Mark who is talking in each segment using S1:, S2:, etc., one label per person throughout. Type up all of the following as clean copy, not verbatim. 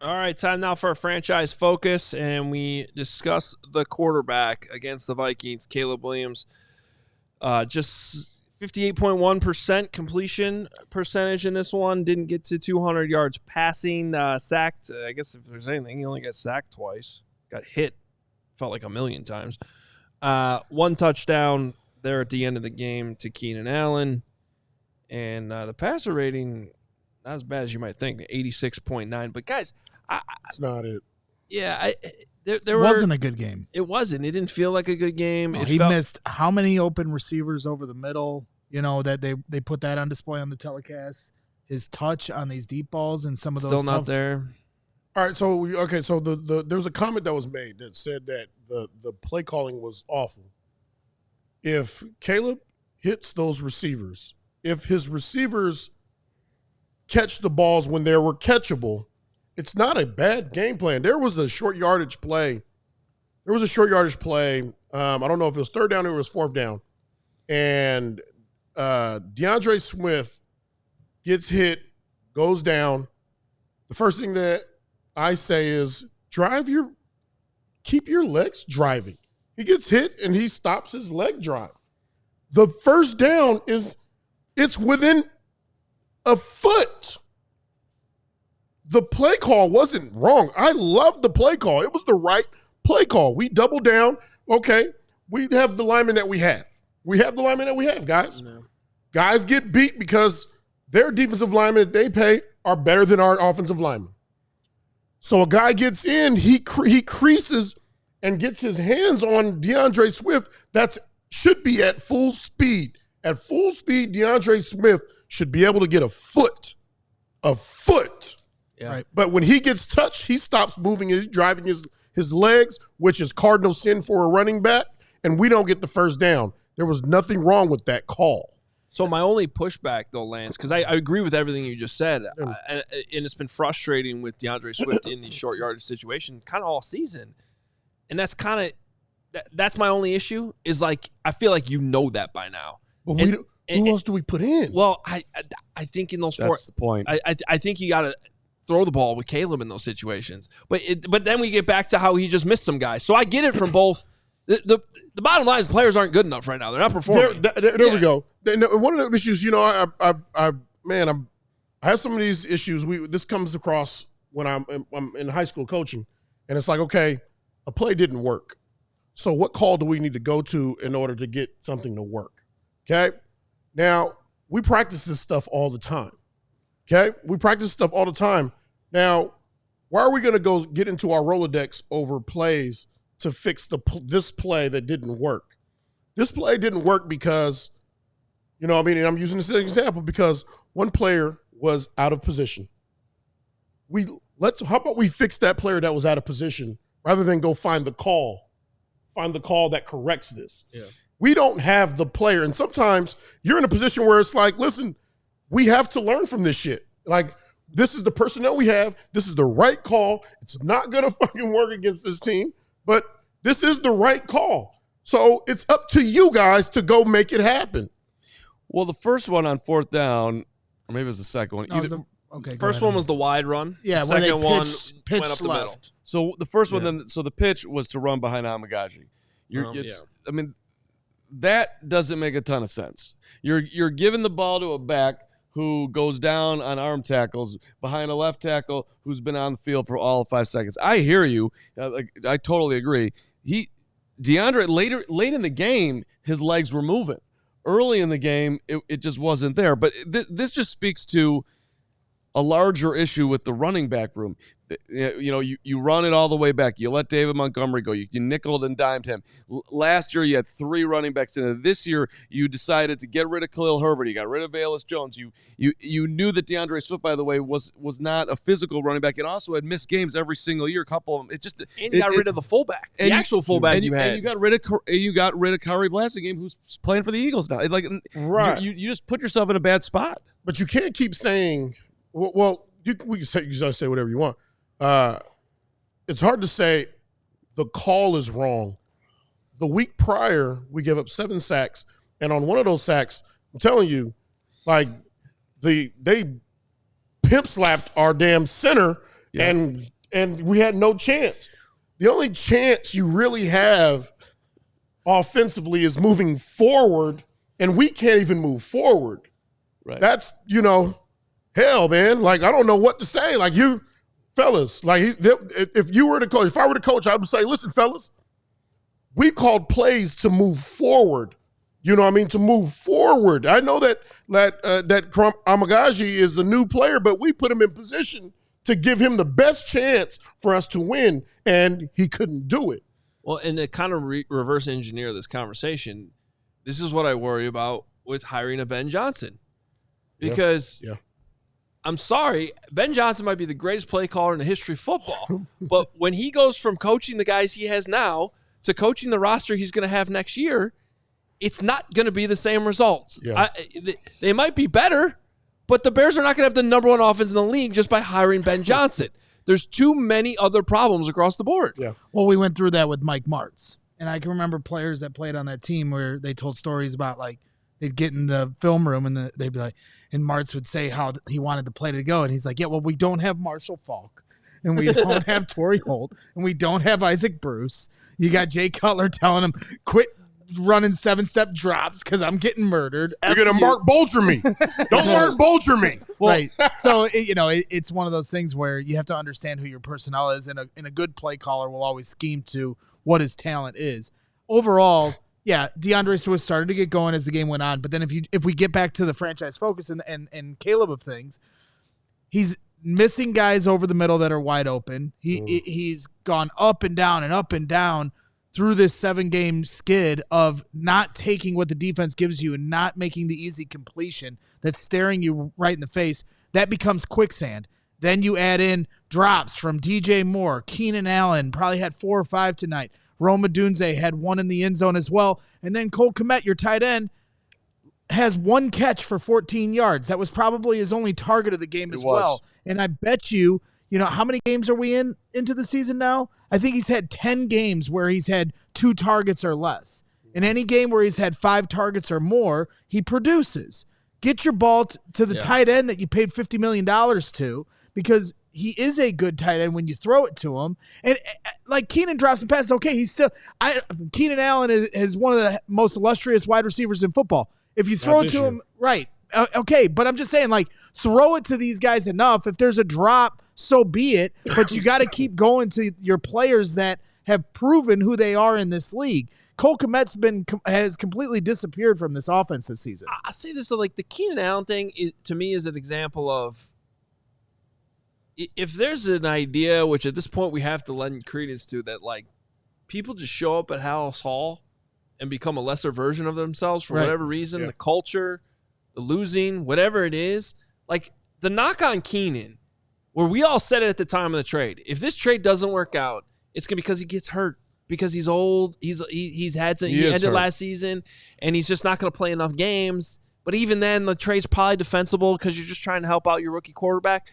S1: All right, time now for a franchise focus, and we discuss the quarterback against the Vikings, Caleb Williams. Just 58.1% completion percentage in this one. Didn't get to 200 yards passing. Sacked. I guess if there's anything, he only got sacked twice. Got hit. Felt like a million times. One touchdown there at the end of the game to Keenan Allen. And the passer rating, not as bad as you might think, 86.9. But, guys,
S2: it's not it.
S1: Yeah, there
S3: wasn't a good game.
S1: It wasn't. It didn't feel like a good game.
S3: No, he missed how many open receivers over the middle, that they put that on display on the telecast. His touch on these deep balls and some of those
S1: still not there.
S2: All right, so there was a comment that was made that said that the play calling was awful. If Caleb hits those receivers, if his receivers catch the balls when they were catchable, it's not a bad game plan. There was a short yardage play. I don't know if it was third down or it was fourth down. And DeAndre Swift gets hit, goes down. The first thing that I say is keep your legs driving. He gets hit and he stops his leg drive. The first down it's within a foot. The play call wasn't wrong. I love the play call. It was the right play call. We doubled down. Okay, we have the linemen that we have. Guys. No. Guys get beat because their defensive linemen that they pay are better than our offensive linemen. So a guy gets in, he creases and gets his hands on DeAndre Swift. That should be at full speed. At full speed, DeAndre Swift should be able to get a foot.
S1: Yeah.
S2: Right. But when he gets touched, he stops moving, driving his legs, which is cardinal sin for a running back, and we don't get the first down. There was nothing wrong with that call.
S1: So my only pushback, though, Lance, because I agree with everything you just said, and it's been frustrating with DeAndre Swift in these short yardage situations kind of all season. And that's that's my only issue is, like, I feel like you know that by now.
S2: But who else do we put in?
S1: Well, I think in those
S4: That's the point.
S1: I think you got to throw the ball with Caleb in those situations. But then we get back to how he just missed some guys. So I get it from both. The bottom line is players aren't good enough right now. They're not performing.
S2: There we go. One of the issues, I have some of these issues. This comes across when I'm in high school coaching, and it's like, okay, a play didn't work. So what call do we need to go to in order to get something to work? Okay? Now, we practice this stuff all the time. Okay? We practice stuff all the time. Now, why are we going to go get into our Rolodex over plays to fix this play that didn't work? This play didn't work because, and I'm using this as an example because one player was out of position. How about we fix that player that was out of position rather than go find the call that corrects this.
S1: Yeah.
S2: We don't have the player. And sometimes you're in a position where it's like, listen, we have to learn from this shit. Like, this is the personnel we have. This is the right call. It's not going to fucking work against this team, but this is the right call. So it's up to you guys to go make it happen.
S4: Well, the first one on fourth down, or maybe it was the second one.
S1: First one was the wide run.
S3: Yeah,
S1: the second one
S3: pitched
S1: went up the middle.
S4: So the first one, the pitch was to run behind Amagaji. I mean, that doesn't make a ton of sense. You're giving the ball to a back who goes down on arm tackles behind a left tackle who's been on the field for all of 5 seconds. I hear you. I totally agree. DeAndre, late in the game, his legs were moving. Early in the game, it just wasn't there. But this just speaks to a larger issue with the running back room. You run it all the way back. You let David Montgomery go. You nickeled and dimed him. Last year, you had 3 running backs in it. This year, you decided to get rid of Khalil Herbert. You got rid of Velus Jones. You knew that DeAndre Swift, by the way, was not a physical running back and also had missed games every single year. A couple of them.
S1: You got rid of the fullback, the actual fullback you had.
S4: And you got rid of Kari Blasingame, who's playing for the Eagles now.
S2: Right.
S4: You just put yourself in a bad spot.
S2: But you can't keep saying, well, you can say whatever you want. It's hard to say the call is wrong. The week prior, we gave up 7 sacks, and on one of those sacks, I'm telling you, like they pimp slapped our damn center, and we had no chance. The only chance you really have offensively is moving forward, and we can't even move forward.
S4: Right.
S2: That's, hell, man. Like, I don't know what to say. Like, you fellas, like, if you were the coach, if I were the coach, I would say, listen, fellas, we called plays to move forward. You know what I mean? To move forward. I know that Amagaji is a new player, but we put him in position to give him the best chance for us to win, and he couldn't do it.
S1: Well, and to kind of reverse engineer this conversation, this is what I worry about with hiring a Ben Johnson. Because I'm sorry, Ben Johnson might be the greatest play caller in the history of football, but when he goes from coaching the guys he has now to coaching the roster he's going to have next year, it's not going to be the same results.
S2: Yeah.
S1: They might be better, but the Bears are not going to have the number one offense in the league just by hiring Ben Johnson. There's too many other problems across the board.
S2: Yeah.
S3: Well, we went through that with Mike Martz. And I can remember players that played on that team where they told stories about, like, they'd get in the film room and they'd be like, and Martz would say how he wanted the play to go. And he's like, yeah, well, we don't have Marshall Faulk. And we don't have Torrey Holt. And we don't have Isaac Bruce. You got Jay Cutler telling him, quit running 7-step drops because I'm getting murdered.
S2: You're going to Mark Bulger me. Don't Mark Bulger me.
S3: Well, right. So, it's one of those things where you have to understand who your personnel is, and a good play caller will always scheme to what his talent is. Overall, yeah, DeAndre Swift started to get going as the game went on, but then if we get back to the franchise focus and Caleb of things, he's missing guys over the middle that are wide open. He's gone up and down and up and down through this 7-game skid of not taking what the defense gives you and not making the easy completion that's staring you right in the face. That becomes quicksand. Then you add in drops from DJ Moore. Keenan Allen probably had 4 or 5 tonight. Rome Odunze had 1 in the end zone as well. And then Cole Kmet, your tight end, has 1 catch for 14 yards. That was probably his only target of the game as well. And I bet you, how many games are we into the season now? I think he's had 10 games where he's had 2 targets or less. In any game where he's had 5 targets or more, he produces. Get your ball to the tight end that you paid $50 million to, because he is a good tight end when you throw it to him. And like Keenan drops some passes, okay, Keenan Allen is one of the most illustrious wide receivers in football. If you throw it to him, right, okay, but I'm just saying, like, throw it to these guys enough. If there's a drop, so be it, but you got to keep going to your players that have proven who they are in this league. Cole Kmet's has completely disappeared from this offense this season.
S1: I say this, like, the Keenan Allen thing to me is an example of, if there's an idea, which at this point we have to lend credence to, that, like, people just show up at Hallis Hall and become a lesser version of themselves for whatever reason, the culture, the losing, whatever it is. Like, the knock on Keenan, where we all said it at the time of the trade, if this trade doesn't work out, it's because he gets hurt, because he's old. He ended last season, and he's just not going to play enough games. But even then, the trade's probably defensible because you're just trying to help out your rookie quarterback.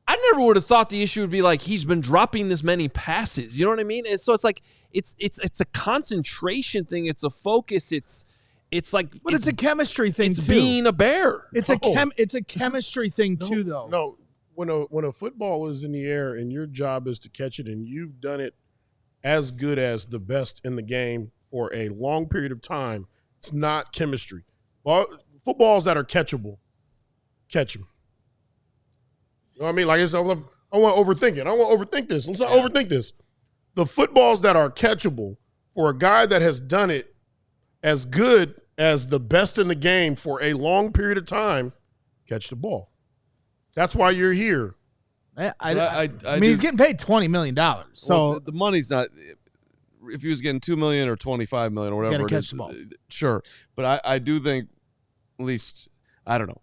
S1: I never would have thought the issue would be like he's been dropping this many passes. You know what I mean? And so it's like it's a concentration thing. It's a focus. It's like,
S3: but it's a chemistry thing.
S1: It's
S3: too.
S1: Being a Bear.
S3: It's a chemistry thing too, though.
S2: No, when a football is in the air and your job is to catch it, and you've done it as good as the best in the game for a long period of time, it's not chemistry. Footballs that are catchable, catch them. You know what I mean? Like, I want to overthink it. I want to overthink this. Let's not overthink this. The footballs that are catchable for a guy that has done it as good as the best in the game for a long period of time, catch the ball. That's why you're here.
S3: I mean, he's getting paid $20 million. So
S4: the money's not. If he was getting $2 million or $25 million or whatever,
S3: you gotta catch the ball.
S4: Sure, but I do think, at least, I don't know,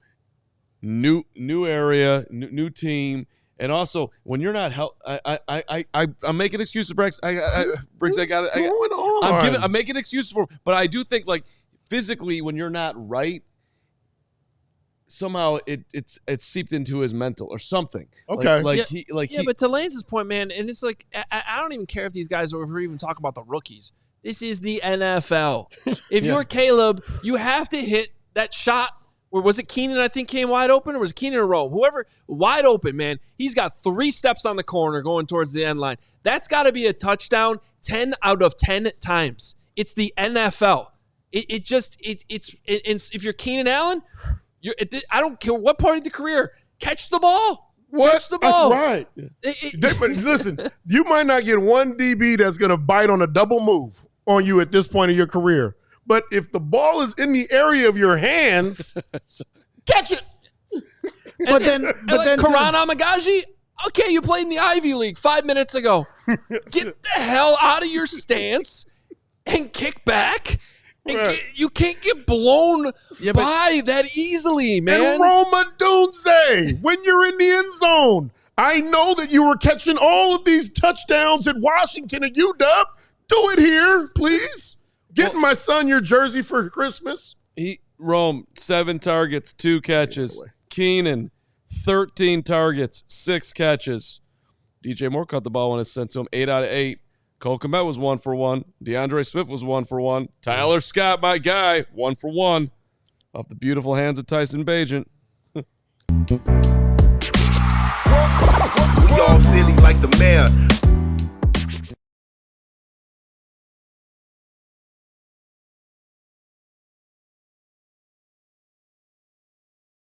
S4: new area, new team, and also when you're not I'm making excuses, Briggs. Briggs, I got it.
S2: What's going on?
S4: I'm making excuses for him, but I do think, like, physically, when you're not right, somehow it's seeped into his mental or something.
S2: Okay.
S1: But to Lance's point, man, and it's like, I don't even care if these guys are even talking about the rookies. This is the NFL. If you're Caleb, you have to hit that shot or was it Keenan, I think, came wide open, or was it Keenan or Rome? Whoever, wide open, man. He's got 3 steps on the corner going towards the end line. That's got to be a touchdown 10 out of 10 times. It's the NFL. It's if you're Keenan Allen, I don't care what part of the career, catch the ball.
S2: What?
S1: Catch the ball.
S2: That's right. But listen, you might not get one DB that's going to bite on a double move on you at this point of your career. But if the ball is in the area of your hands, catch it.
S3: But then
S1: Karan Amagaji, okay, you played in the Ivy League 5 minutes ago. Get the hell out of your stance and kick back. And you can't get blown by that easily, man.
S2: And Roma Dunze, when you're in the end zone, I know that you were catching all of these touchdowns at Washington and UW. Do it here, please. Getting my son your jersey for Christmas.
S4: Rome, 7 targets, 2 catches. Keenan, 13 targets, 6 catches. DJ Moore caught the ball when it's sent to him, 8 out of 8. Cole Kmet was 1 for 1. DeAndre Swift was 1 for 1. Tyler Scott, my guy, 1 for 1. Off the beautiful hands of Tyson Bagent.
S5: We all silly like the mayor.